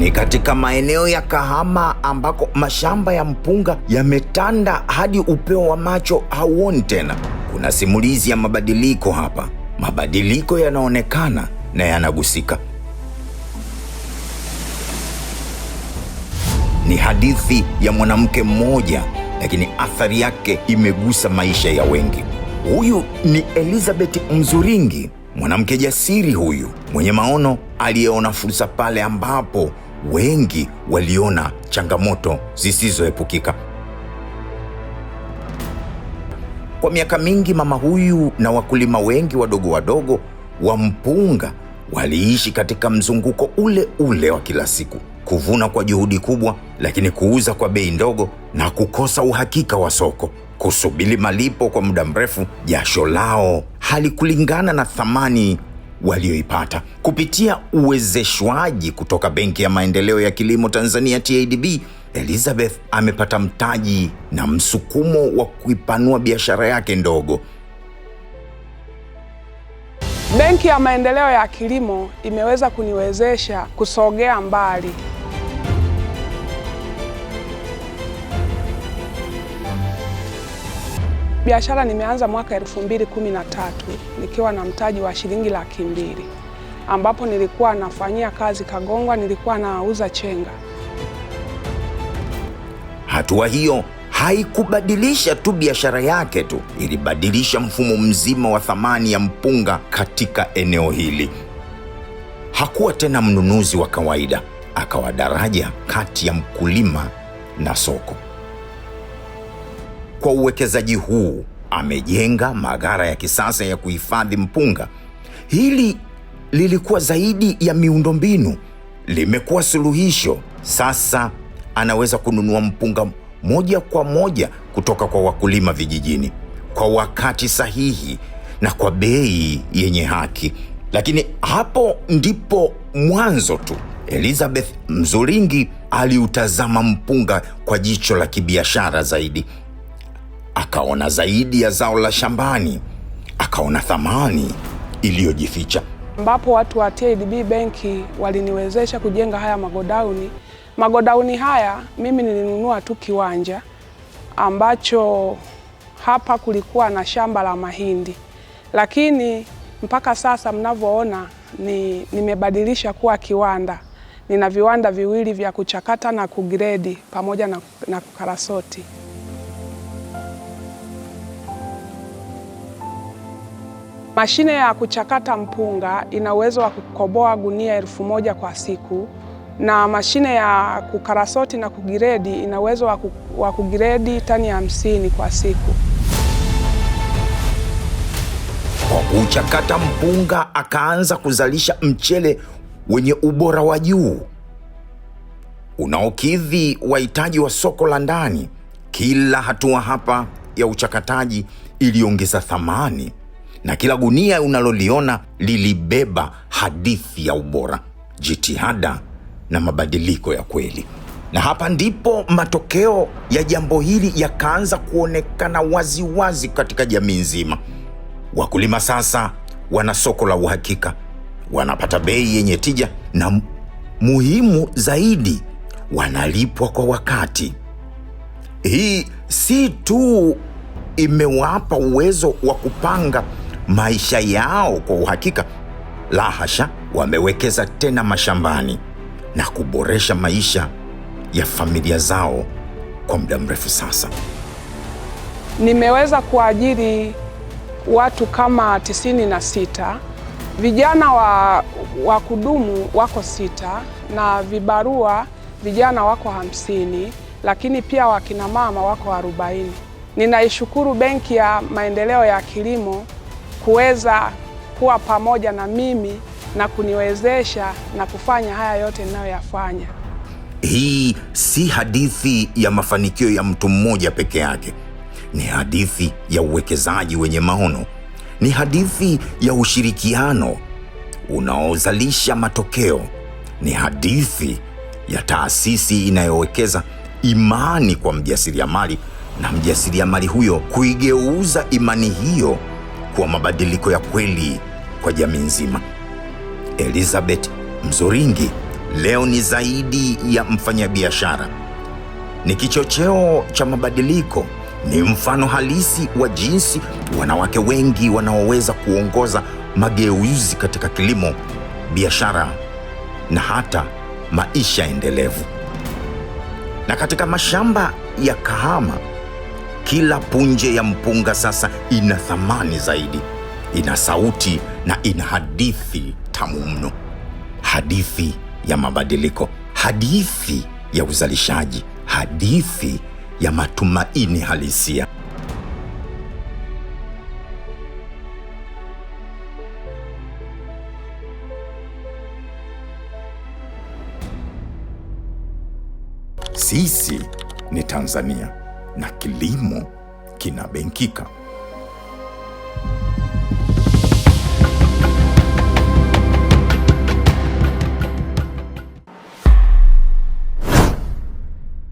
Ni katika maeneo ya Kahama ambako mashamba ya mpunga yametanda hadi upeo wa macho hauoni tena. Kuna simulizi ya mabadiliko hapa. Mabadiliko yanaonekana na yanagusika. Ni hadithi ya mwanamke mmoja, lakini athari yake imegusa maisha ya wengi. Huyu ni Elizabeth Mzuringi, mwanamke jasiri huyu, mwenye maono, aliyeona fursa pale ambapo wengi waliona changamoto zisizoepukika. Kwa miaka mingi mama huyu na wakulima wengi wadogo wadogo wa mpunga waliishi katika mzunguko ule ule wa kila siku: kuvuna kwa juhudi kubwa, lakini kuuza kwa bei ndogo na kukosa uhakika wa soko. Kusubiri malipo kwa muda mrefu, jasho lao halikulingana na thamani walioipata. Kupitia uwezeshwaji kutoka Benki ya Maendeleo ya Kilimo Tanzania TADB, Elizabeth amepata mtaji na msukumo wa kuipanua biashara yake ndogo. Benki ya Maendeleo ya Kilimo imeweza kuniwezesha kusogea mbali. Biashara nimeanza mwaka 2013 nikiwa na mtaji wa shilingi 200,000, ambapo nilikuwa nafanyia kazi Kagongwa, nilikuwa nauza chenga. Hatua hiyo haikubadilisha tu biashara yake tu, ilibadilisha mfumo mzima wa thamani ya mpunga katika eneo hili. Hakuwa tena mnunuzi wa kawaida, akawa daraja kati ya mkulima na soko. Kwa uwekezaji huu amejenga maghala ya kisasa ya kuhifadhi mpunga. Hili lilikuwa zaidi ya miundombinu, limekuwa suluhisho. Sasa anaweza kununua mpunga moja kwa moja kutoka kwa wakulima vijijini, kwa wakati sahihi na kwa bei yenye haki. Lakini hapo ndipo mwanzo tu. Elizabeth Mzuringi aliutazama mpunga kwa jicho la kibiashara zaidi. Akaona zaidi ya zao la shambani, akaona thamani iliyojificha. Ambapo watu wa TADB benki waliniwezesha kujenga haya magodauni. Magodauni haya mimi nilinunua tu kiwanja ambacho hapa kulikuwa na shamba la mahindi, lakini mpaka sasa mnavyoona nimebadilisha kuwa kiwanda. Nina viwanda viwili vya kuchakata na kugredi pamoja na kukarasoti. Mashine ya kuchakata mpunga ina uwezo wa kukoboa gunia 1000 kwa siku, na mashine ya kukarasoti na kugiredi ina uwezo wa kugiredi tani 50 kwa siku. Kwa kuchakata mpunga akaanza kuzalisha mchele wenye ubora wa juu unaokidhi wahitaji wa soko la ndani. Kila hatua hapa ya uchakataji iliongeza thamani, na kila gunia unaloliona lilibeba hadithi ya ubora, jitihada na mabadiliko ya kweli. Na hapa ndipo matokeo ya jambo hili yakaanza kuonekana wazi wazi katika jamii nzima. Wakulima sasa wana soko la uhakika, wanapata bei yenye tija, na muhimu zaidi, wanalipwa kwa wakati. Hii si tu imewapa uwezo wa kupanga maisha yao kwa uhakika, la hasha, wamewekeza tena mashambani na kuboresha maisha ya familia zao kwa muda mrefu sasa. Nimeweza kuajiri watu kama 96, vijana wa kudumu wako 6, na vibarua vijana wako 50, lakini pia wakina mama wako 40. Ninaishukuru Benki ya Maendeleo ya Kilimo kuweza kuwa pamoja na mimi na kuniwezesha na kufanya haya yote ninayoyafanya. Hii si hadithi ya mafanikio ya mtu mmoja peke yake. Ni hadithi ya uwekezaji wenye maono. Ni hadithi ya ushirikiano unaozalisha matokeo. Ni hadithi ya taasisi inayowekeza imani kwa mjasiriamali, na mjasiriamali huyo kuigeuza imani hiyo kwa mabadiliko ya kweli kwa jamii nzima. Elizabeth Mzuringi leo ni zaidi ya mfanyabiashara. Ni kichocheo cha mabadiliko, ni mfano halisi wa jinsi wanawake wengi wanaoweza kuongoza mageuzi katika kilimo, biashara na hata maisha endelevu. Na katika mashamba ya Kahama, kila punje ya mpunga sasa ina thamani zaidi, ina sauti na ina hadithi tamu mno. Hadithi ya mabadiliko, hadithi ya uzalishaji, hadithi ya matumaini halisia. Sisi ni Tanzania na kilimo kinabenkika.